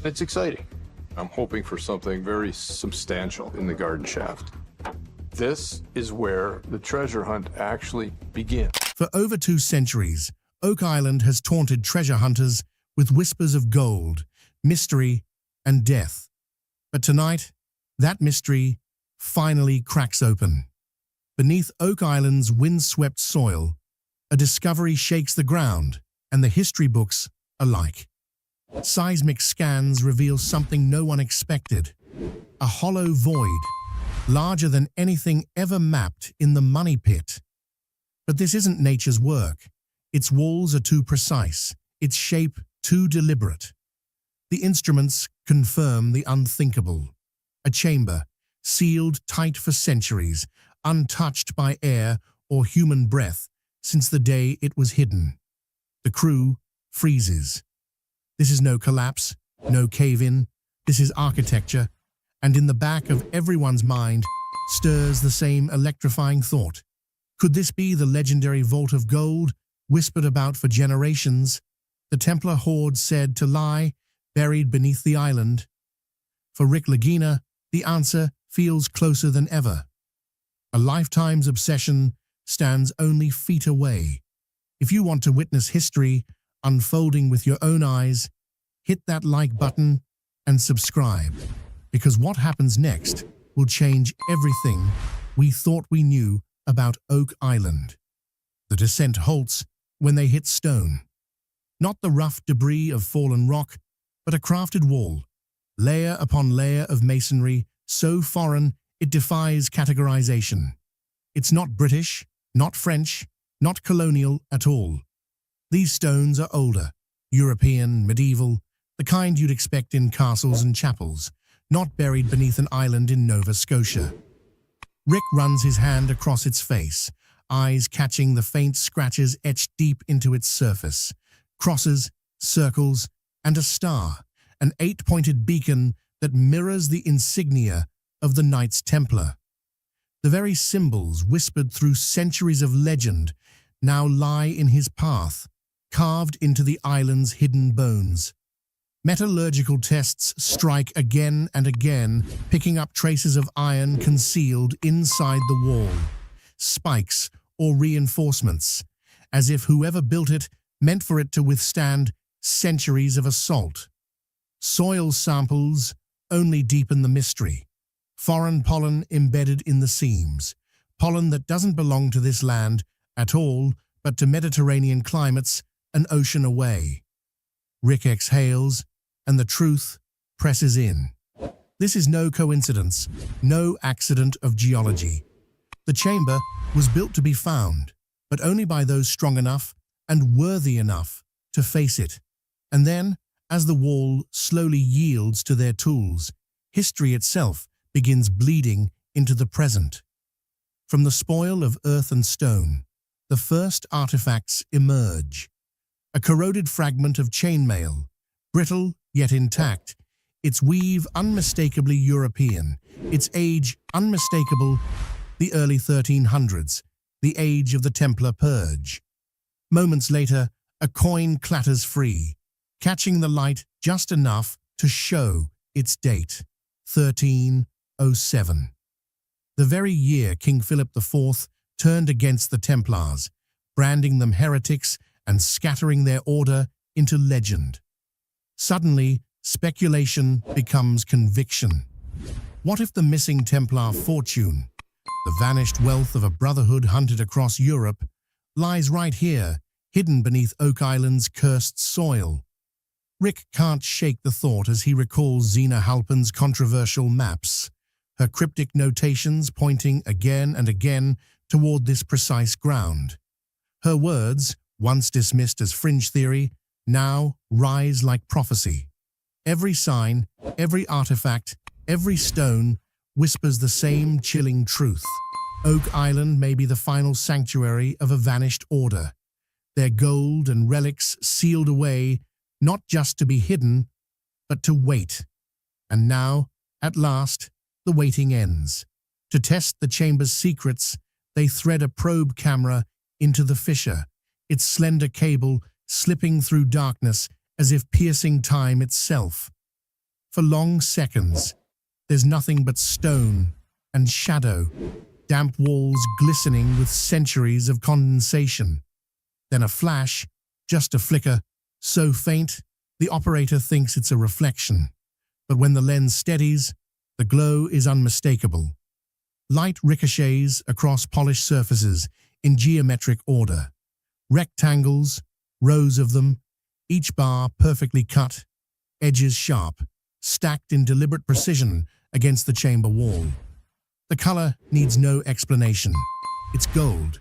It's exciting. I'm hoping for something very substantial in the garden shaft. This is where the treasure hunt actually begins. For over 2 centuries, Oak Island has taunted treasure hunters with whispers of gold, mystery, and death. But tonight, that mystery finally cracks open. Beneath Oak Island's windswept soil, a discovery shakes the ground and the history books alike. Seismic scans reveal something no one expected. A hollow void, larger than anything ever mapped in the money pit. But this isn't nature's work. Its walls are too precise, its shape too deliberate. The instruments confirm the unthinkable. A chamber, sealed tight for centuries, untouched by air or human breath since the day it was hidden. The crew freezes. This is no collapse, no cave-in. This is architecture, and in the back of everyone's mind stirs the same electrifying thought. Could this be the legendary Vault of Gold, whispered about for generations? The Templar horde said to lie, buried beneath the island. For Rick Lagina, the answer feels closer than ever. A lifetime's obsession stands only feet away. If you want to witness history unfolding with your own eyes, hit that like button and subscribe, because what happens next will change everything we thought we knew about Oak Island. The descent halts when they hit stone. Not the rough debris of fallen rock, but a crafted wall, layer upon layer of masonry, so foreign it defies categorization. It's not British, not French, not colonial at all. These stones are older, European, medieval, the kind you'd expect in castles and chapels, not buried beneath an island in Nova Scotia. Rick runs his hand across its face, eyes catching the faint scratches etched deep into its surface. Crosses, circles, and a star, an 8-pointed beacon that mirrors the insignia of the Knights Templar. The very symbols whispered through centuries of legend now lie in his path, carved into the island's hidden bones. Metallurgical tests strike again and again, picking up traces of iron concealed inside the wall, spikes or reinforcements, as if whoever built it meant for it to withstand centuries of assault. Soil samples only deepen the mystery. Foreign pollen embedded in the seams, pollen that doesn't belong to this land at all, but to Mediterranean climates an ocean away. Rick exhales, and the truth presses in. This is no coincidence, no accident of geology. The chamber was built to be found, but only by those strong enough and worthy enough to face it. And then, as the wall slowly yields to their tools, history itself begins bleeding into the present. From the spoil of earth and stone, the first artifacts emerge. A corroded fragment of chainmail, brittle yet intact, its weave unmistakably European, its age unmistakable, the early 1300s, the age of the Templar Purge. Moments later, a coin clatters free, catching the light just enough to show its date, 1307. The very year King Philip IV turned against the Templars, branding them heretics and scattering their order into legend. Suddenly, speculation becomes conviction. What if the missing Templar fortune, the vanished wealth of a brotherhood hunted across Europe, lies right here, hidden beneath Oak Island's cursed soil? Rick can't shake the thought as he recalls Zena Halpin's controversial maps, her cryptic notations pointing again and again toward this precise ground. Her words, once dismissed as fringe theory, now rise like prophecy. Every sign, every artifact, every stone whispers the same chilling truth. Oak Island may be the final sanctuary of a vanished order, their gold and relics sealed away, not just to be hidden, but to wait. And now, at last, the waiting ends. To test the chamber's secrets, they thread a probe camera into the fissure, its slender cable slipping through darkness as if piercing time itself. For long seconds, there's nothing but stone and shadow, damp walls glistening with centuries of condensation. Then a flash, just a flicker, so faint, the operator thinks it's a reflection. But when the lens steadies, the glow is unmistakable. Light ricochets across polished surfaces in geometric order. Rectangles, rows of them, each bar perfectly cut, edges sharp, stacked in deliberate precision against the chamber wall. The color needs no explanation. It's gold.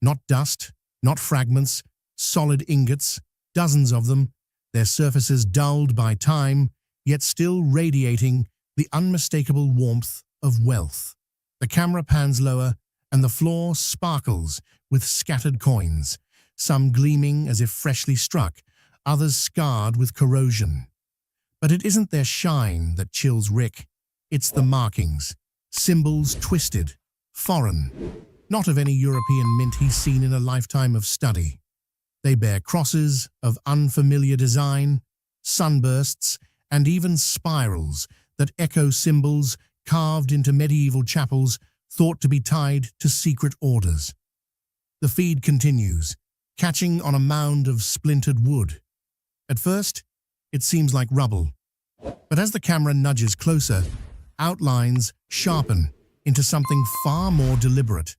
Not dust, not fragments, solid ingots, dozens of them, their surfaces dulled by time, yet still radiating the unmistakable warmth of wealth. The camera pans lower, and the floor sparkles with scattered coins, some gleaming as if freshly struck, others scarred with corrosion. But it isn't their shine that chills Rick. It's the markings, symbols twisted, foreign, not of any European mint he's seen in a lifetime of study. They bear crosses of unfamiliar design, sunbursts, and even spirals that echo symbols carved into medieval chapels thought to be tied to secret orders. The feed continues, catching on a mound of splintered wood. At first, it seems like rubble, but as the camera nudges closer, outlines sharpen into something far more deliberate.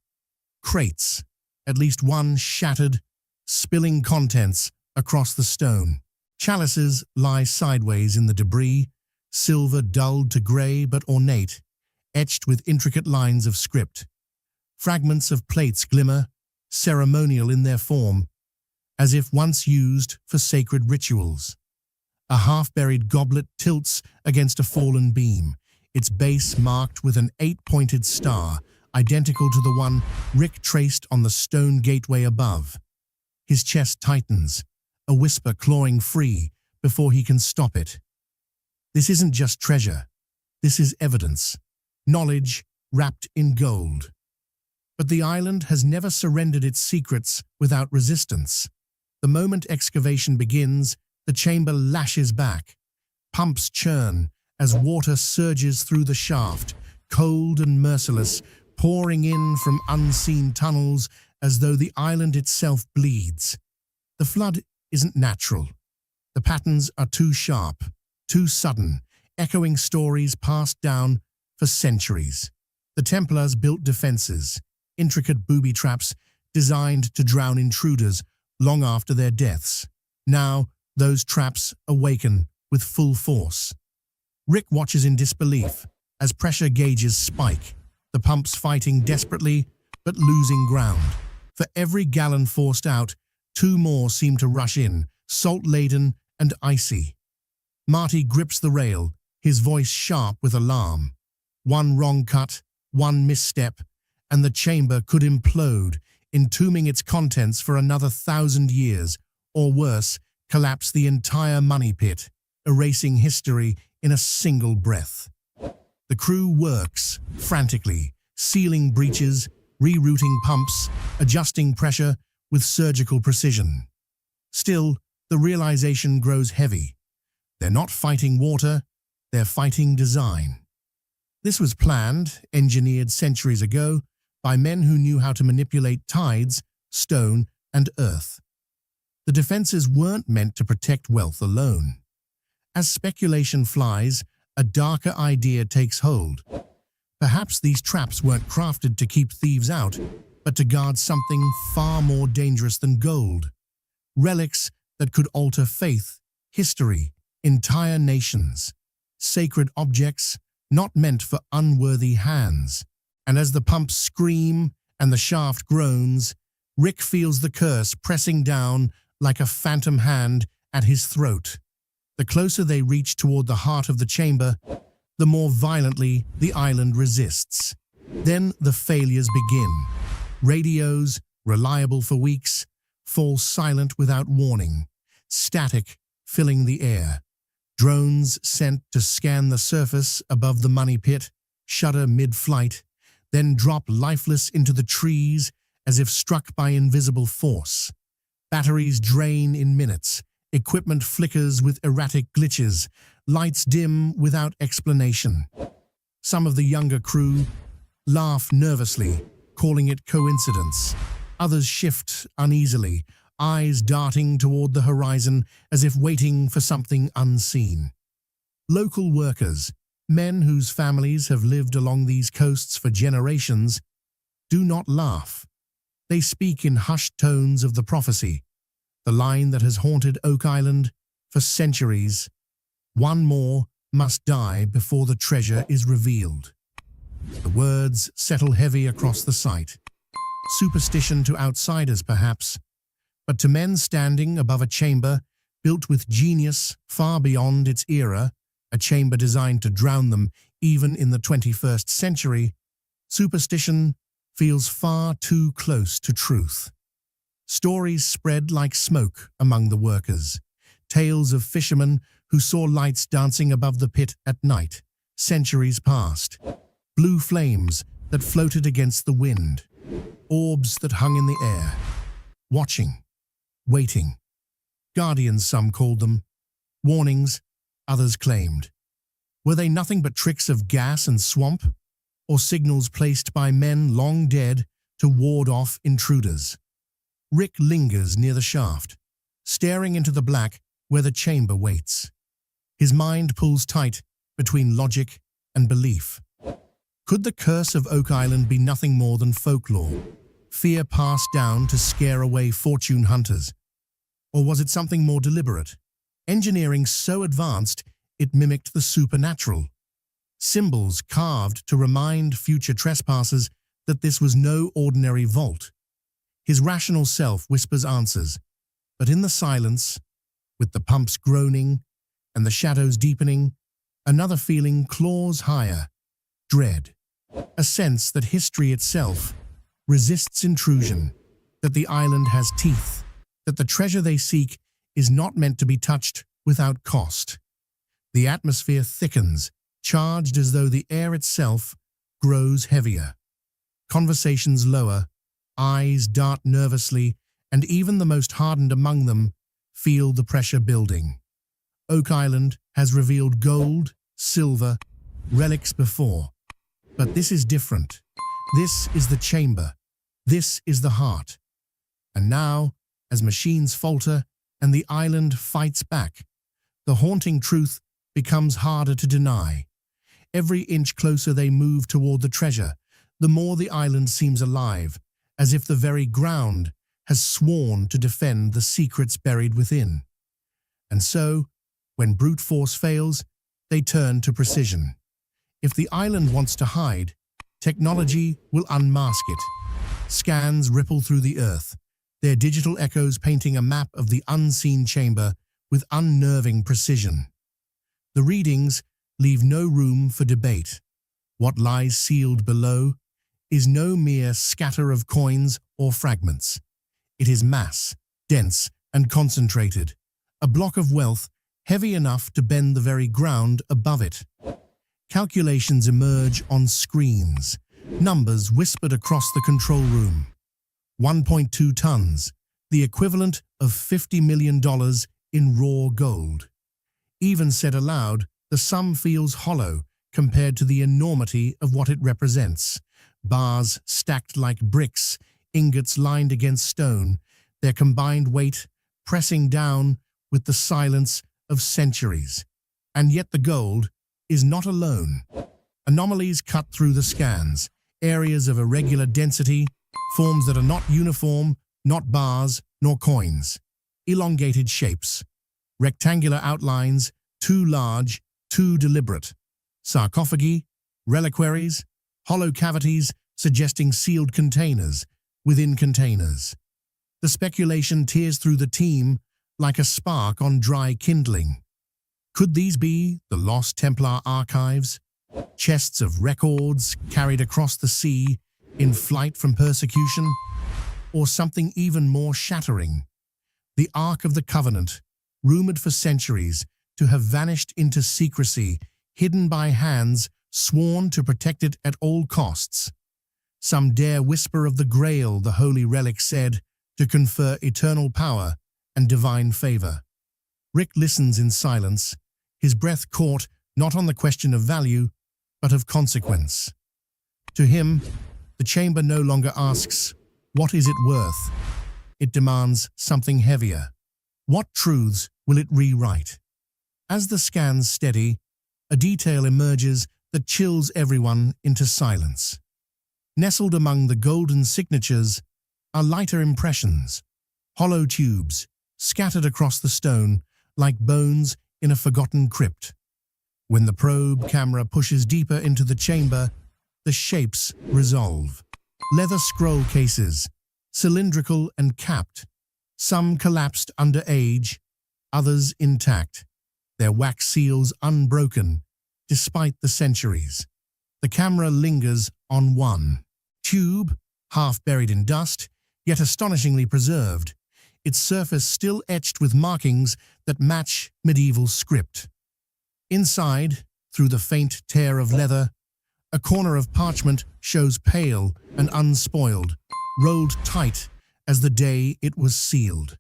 Crates, at least one shattered, spilling contents across the stone. Chalices lie sideways in the debris, silver dulled to grey but ornate, etched with intricate lines of script. Fragments of plates glimmer, ceremonial in their form, as if once used for sacred rituals. A half-buried goblet tilts against a fallen beam, its base marked with an 8-pointed star, identical to the one Rick traced on the stone gateway above. His chest tightens, a whisper clawing free before he can stop it. This isn't just treasure. This is evidence, knowledge wrapped in gold. But the island has never surrendered its secrets without resistance. The moment excavation begins, the chamber lashes back. Pumps churn as water surges through the shaft, cold and merciless, pouring in from unseen tunnels as though the island itself bleeds. The flood isn't natural. The patterns are too sharp, too sudden, echoing stories passed down for centuries. The Templars built defenses, intricate booby traps designed to drown intruders long after their deaths. Now, those traps awaken with full force. Rick watches in disbelief as pressure gauges spike, the pumps fighting desperately but losing ground. For every gallon forced out, 2 more seem to rush in, salt-laden and icy. Marty grips the rail, his voice sharp with alarm. One wrong cut, one misstep, and the chamber could implode, entombing its contents for another 1,000 years, or worse, collapse the entire money pit, erasing history in a single breath. The crew works, frantically, sealing breaches, rerouting pumps, adjusting pressure with surgical precision. Still, the realization grows heavy. They're not fighting water, they're fighting design. This was planned, engineered centuries ago, by men who knew how to manipulate tides, stone, and earth. The defenses weren't meant to protect wealth alone. As speculation flies, a darker idea takes hold. Perhaps these traps weren't crafted to keep thieves out, but to guard something far more dangerous than gold. Relics that could alter faith, history, entire nations. Sacred objects not meant for unworthy hands. And as the pumps scream and the shaft groans, Rick feels the curse pressing down like a phantom hand at his throat. The closer they reach toward the heart of the chamber, the more violently the island resists. Then the failures begin. Radios, reliable for weeks, fall silent without warning. Static filling the air. Drones sent to scan the surface above the money pit shudder mid-flight, then drop lifeless into the trees as if struck by invisible force. Batteries drain in minutes, Equipment flickers with erratic glitches, lights dim without explanation. Some of the younger crew laugh nervously, calling it coincidence. Others shift uneasily, eyes darting toward the horizon as if waiting for something unseen. Local workers, men whose families have lived along these coasts for generations, do not laugh. They speak in hushed tones of the prophecy, the line that has haunted Oak Island for centuries. One more must die before the treasure is revealed. The words settle heavy across the site. Superstition to outsiders, perhaps, but to men standing above a chamber built with genius far beyond its era, a chamber designed to drown them even in the 21st century, superstition feels far too close to truth. Stories spread like smoke among the workers, tales of fishermen who saw lights dancing above the pit at night, centuries past, blue flames that floated against the wind, orbs that hung in the air, watching, waiting. Guardians, some called them, warnings, others claimed. Were they nothing but tricks of gas and swamp, or signals placed by men long dead to ward off intruders? Rick lingers near the shaft, staring into the black where the chamber waits. His mind pulls tight between logic and belief. Could the curse of Oak Island be nothing more than folklore, fear passed down to scare away fortune hunters? Or was it something more deliberate, engineering so advanced it mimicked the supernatural? Symbols carved to remind future trespassers that this was no ordinary vault. His rational self whispers answers, but in the silence, with the pumps groaning and the shadows deepening, another feeling claws higher, dread. A sense that history itself resists intrusion, that the island has teeth, that the treasure they seek is not meant to be touched without cost. The atmosphere thickens, charged as though the air itself grows heavier. Conversations lower, eyes dart nervously, and even the most hardened among them feel the pressure building. Oak Island has revealed gold, silver, relics before. But this is different. This is the chamber. This is the heart. And now, as machines falter and the island fights back, the haunting truth becomes harder to deny. Every inch closer they move toward the treasure, the more the island seems alive, as if the very ground has sworn to defend the secrets buried within. And so, when brute force fails, they turn to precision. If the island wants to hide, technology will unmask it. Scans ripple through the earth, their digital echoes painting a map of the unseen chamber with unnerving precision. The readings leave no room for debate. What lies sealed below is no mere scatter of coins or fragments. It is mass, dense and concentrated, a block of wealth heavy enough to bend the very ground above it. Calculations emerge on screens, numbers whispered across the control room. 1.2 tons, the equivalent of $50 million in raw gold. Even said aloud, the sum feels hollow compared to the enormity of what it represents. Bars stacked like bricks, ingots lined against stone, their combined weight pressing down with the silence of centuries. And yet the gold is not alone. Anomalies cut through the scans, areas of irregular density, forms that are not uniform, not bars, nor coins. Elongated shapes, rectangular outlines, too large, too deliberate. Sarcophagi, reliquaries, hollow cavities suggesting sealed containers within containers. The speculation tears through the team like a spark on dry kindling. Could these be the lost Templar archives? Chests of records carried across the sea in flight from persecution? Or something even more shattering? The Ark of the Covenant, rumored for centuries to have vanished into secrecy, hidden by hands sworn to protect it at all costs. Some dare whisper of the Grail, the holy relic said, to confer eternal power and divine favor. Rick listens in silence, his breath caught not on the question of value, but of consequence. To him, the chamber no longer asks, "What is it worth?" It demands something heavier. What truths will it rewrite? As the scans steady, a detail emerges that chills everyone into silence. Nestled among the golden signatures are lighter impressions, hollow tubes, scattered across the stone like bones in a forgotten crypt. When the probe camera pushes deeper into the chamber, the shapes resolve. Leather scroll cases, cylindrical and capped, some collapsed under age, others intact, their wax seals unbroken despite the centuries. The camera lingers on one tube, half buried in dust, yet astonishingly preserved, its surface still etched with markings that match medieval script. Inside, through the faint tear of leather, a corner of parchment shows pale and unspoiled, rolled tight as the day it was sealed.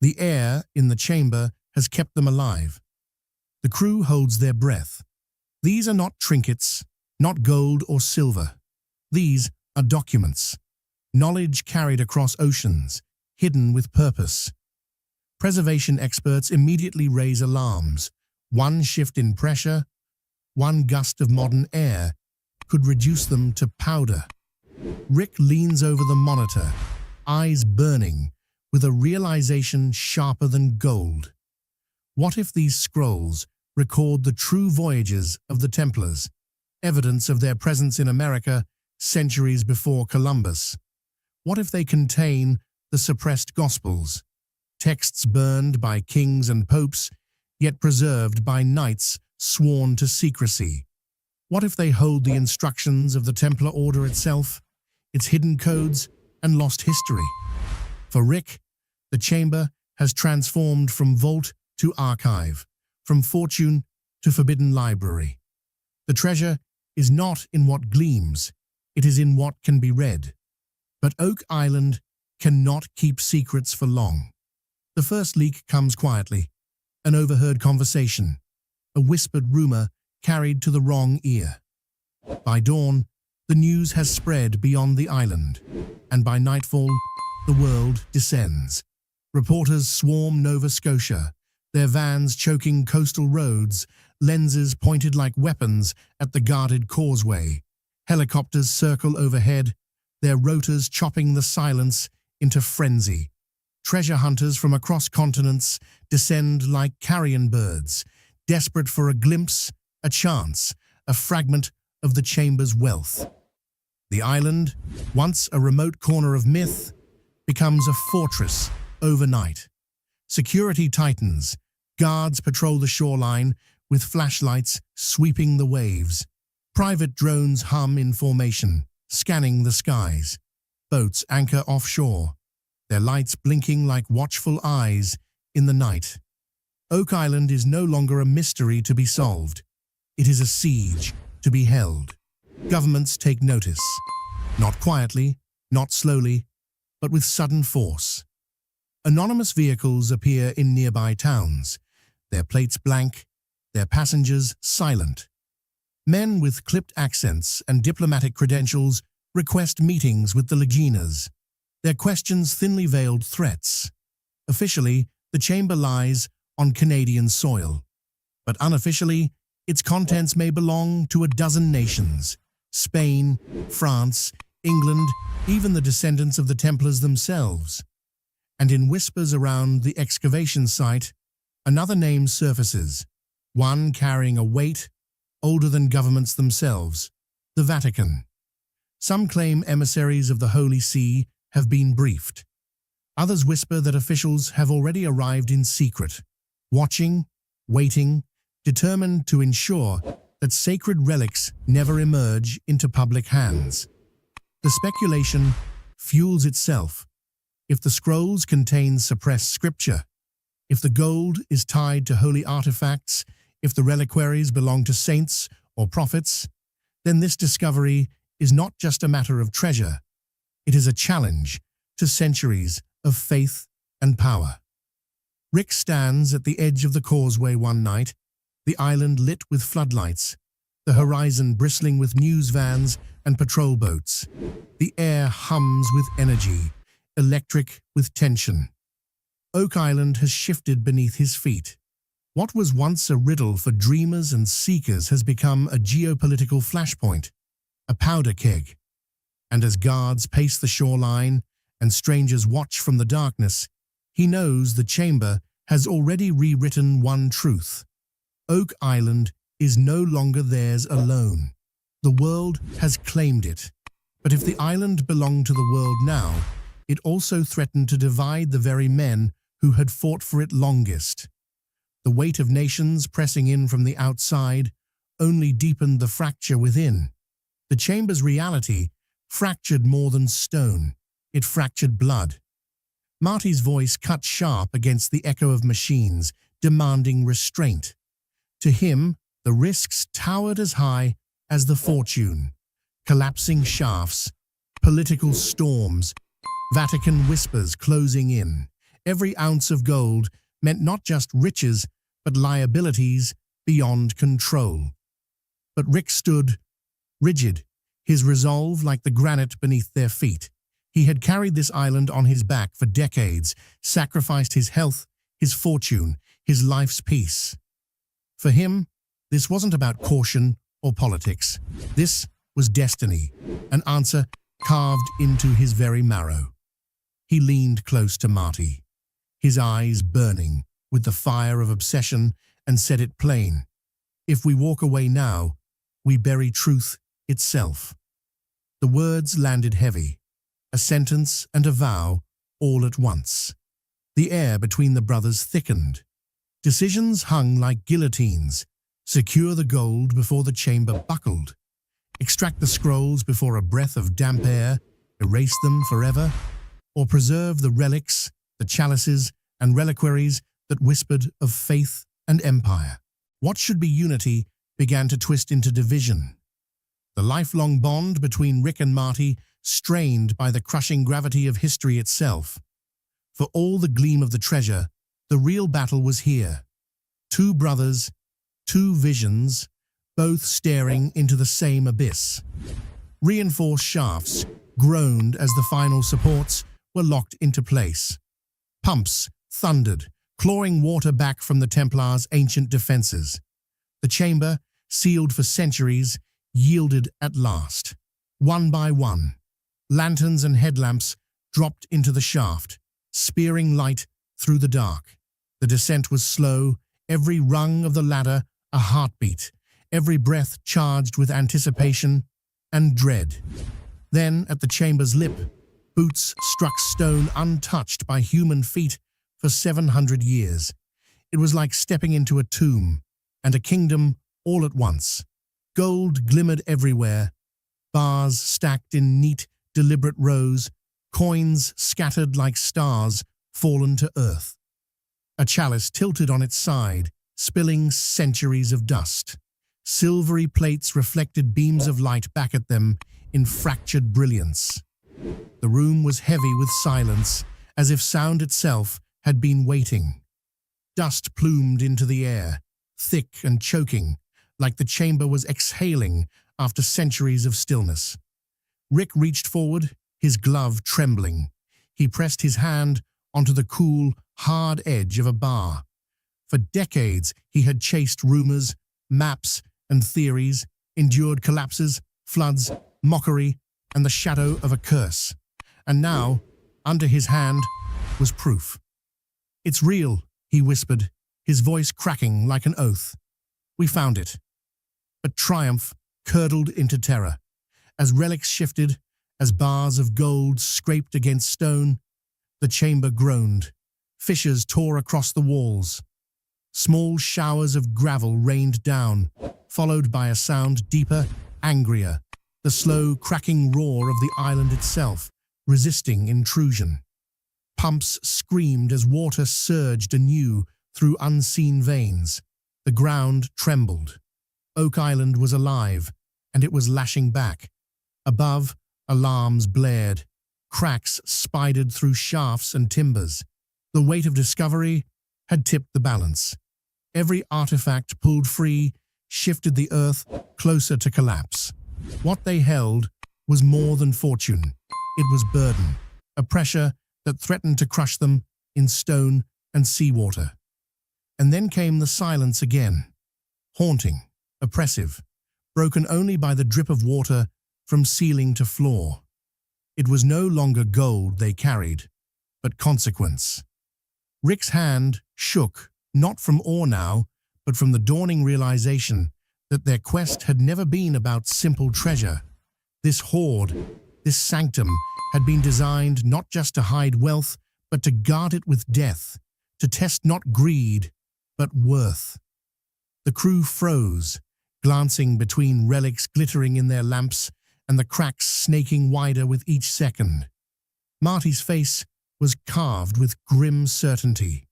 The air in the chamber has kept them alive. The crew holds their breath. These are not trinkets, not gold or silver. These are documents, knowledge carried across oceans, hidden with purpose. Preservation experts immediately raise alarms. One shift in pressure, one gust of modern air could reduce them to powder. Rick leans over the monitor, eyes burning, with a realization sharper than gold. What if these scrolls record the true voyages of the Templars, evidence of their presence in America centuries before Columbus? What if they contain the suppressed Gospels, texts burned by kings and popes, yet preserved by knights sworn to secrecy? What if they hold the instructions of the Templar Order itself, its hidden codes and lost history? For Rick, the chamber has transformed from vault to archive, from fortune to forbidden library. The treasure is not in what gleams, it is in what can be read. But Oak Island cannot keep secrets for long. The first leak comes quietly, an overheard conversation, a whispered rumor carried to the wrong ear. By dawn, the news has spread beyond the island, and by nightfall, the world descends. Reporters swarm Nova Scotia, their vans choking coastal roads, lenses pointed like weapons at the guarded causeway. Helicopters circle overhead, their rotors chopping the silence into frenzy. Treasure hunters from across continents descend like carrion birds, desperate for a glimpse, a chance, a fragment of the chamber's wealth. The island, once a remote corner of myth, becomes a fortress overnight. Security tightens, guards patrol the shoreline with flashlights sweeping the waves. Private drones hum in formation, scanning the skies. Boats anchor offshore, their lights blinking like watchful eyes in the night. Oak Island is no longer a mystery to be solved. It is a siege to be held. Governments take notice, not quietly, not slowly, but with sudden force. Anonymous vehicles appear in nearby towns, their plates blank, their passengers silent. Men with clipped accents and diplomatic credentials request meetings with the Laginas, their questions thinly veiled threats. Officially, the chamber lies on Canadian soil, but unofficially, its contents may belong to a dozen nations: Spain, France, England, even the descendants of the Templars themselves. And in whispers around the excavation site, another name surfaces, one carrying a weight older than governments themselves: the Vatican. Some claim emissaries of the Holy See have been briefed. Others whisper that officials have already arrived in secret, watching, waiting, determined to ensure that sacred relics never emerge into public hands. The speculation fuels itself. If the scrolls contain suppressed scripture, if the gold is tied to holy artifacts, if the reliquaries belong to saints or prophets, then this discovery is not just a matter of treasure. It is a challenge to centuries of faith and power. Rick stands at the edge of the causeway one night, the island lit with floodlights, the horizon bristling with news vans and patrol boats. The air hums with energy, electric with tension. Oak Island has shifted beneath his feet. What was once a riddle for dreamers and seekers has become a geopolitical flashpoint, a powder keg. And as guards pace the shoreline and strangers watch from the darkness, he knows the chamber has already rewritten one truth. Oak Island is no longer theirs alone. The world has claimed it. But if the island belonged to the world now, it also threatened to divide the very men who had fought for it longest. The weight of nations pressing in from the outside only deepened the fracture within. The chamber's reality fractured more than stone. It fractured blood. Marty's voice cut sharp against the echo of machines, demanding restraint. To him, the risks towered as high as the fortune. Collapsing shafts, political storms, Vatican whispers closing in. Every ounce of gold meant not just riches, but liabilities beyond control. But Rick stood, rigid, his resolve like the granite beneath their feet. He had carried this island on his back for decades, sacrificed his health, his fortune, his life's peace. For him, this wasn't about caution or politics. This was destiny, an answer carved into his very marrow. He leaned close to Marty, his eyes burning with the fire of obsession, and said it plain. If we walk away now, we bury truth itself. The words landed heavy, a sentence and a vow all at once. The air between the brothers thickened. Decisions hung like guillotines. Secure the gold before the chamber buckled. Extract the scrolls before a breath of damp air, erase them forever, or preserve the relics, the chalices and reliquaries that whispered of faith and empire. What should be unity began to twist into division. The lifelong bond between Rick and Marty strained by the crushing gravity of history itself. For all the gleam of the treasure, the real battle was here. Two brothers, two visions, both staring into the same abyss. Reinforced shafts groaned as the final supports were locked into place. Pumps thundered, clawing water back from the Templars' ancient defenses. The chamber, sealed for centuries, yielded at last. One by one, lanterns and headlamps dropped into the shaft, spearing light through the dark. The descent was slow, every rung of the ladder a heartbeat, every breath charged with anticipation and dread. Then, at the chamber's lip, boots struck stone untouched by human feet for 700 years. It was like stepping into a tomb and a kingdom all at once. Gold glimmered everywhere, bars stacked in neat, deliberate rows, coins scattered like stars fallen to earth. A chalice tilted on its side, spilling centuries of dust. Silvery plates reflected beams of light back at them in fractured brilliance. The room was heavy with silence, as if sound itself had been waiting. Dust plumed into the air, thick and choking, like the chamber was exhaling after centuries of stillness. Rick reached forward, his glove trembling. He pressed his hand onto the cool, hard edge of a bar. For decades, he had chased rumors, maps, and theories, endured collapses, floods, mockery, and the shadow of a curse. And now, under his hand, was proof. "It's real," he whispered, his voice cracking like an oath. "We found it." But triumph curdled into terror. As relics shifted, as bars of gold scraped against stone, the chamber groaned. Fissures tore across the walls. Small showers of gravel rained down, followed by a sound deeper, angrier, the slow cracking roar of the island itself, resisting intrusion. Pumps screamed as water surged anew through unseen veins. The ground trembled. Oak Island was alive, and it was lashing back. Above, alarms blared. Cracks spidered through shafts and timbers. The weight of discovery had tipped the balance. Every artifact pulled free shifted the earth closer to collapse. What they held was more than fortune. It was burden, a pressure that threatened to crush them in stone and seawater. And then came the silence again, haunting, oppressive, broken only by the drip of water from ceiling to floor. It was no longer gold they carried, but consequence. Rick's hand shook, not from awe now, but from the dawning realization that their quest had never been about simple treasure. This hoard, this sanctum, had been designed not just to hide wealth, but to guard it with death, to test not greed, but worth. The crew froze, glancing between relics glittering in their lamps and the cracks snaking wider with each second. Marty's face was carved with grim certainty.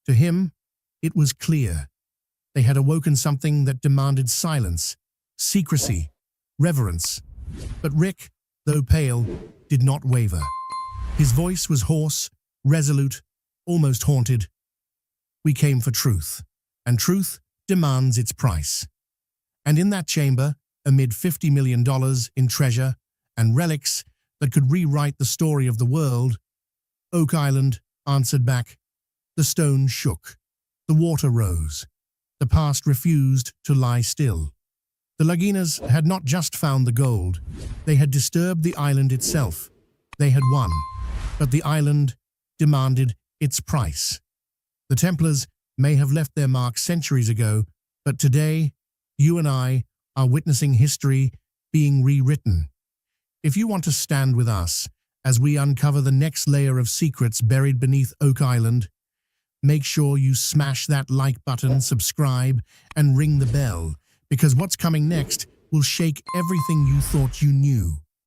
To him, it was clear. They had awoken something that demanded silence, secrecy, reverence. But Rick, though pale, did not waver. His voice was hoarse, resolute, almost haunted. We came for truth, and truth demands its price. And in that chamber, amid $50 million in treasure and relics that could rewrite the story of the world, Oak Island answered back. The stone shook. The water rose. The past refused to lie still. The Laginas had not just found the gold. They had disturbed the island itself. They had won, but the island demanded its price. The Templars may have left their mark centuries ago, but today, you and I are witnessing history being rewritten. If you want to stand with us as we uncover the next layer of secrets buried beneath Oak Island, make sure you smash that like button, subscribe, and ring the bell, because what's coming next will shake everything you thought you knew.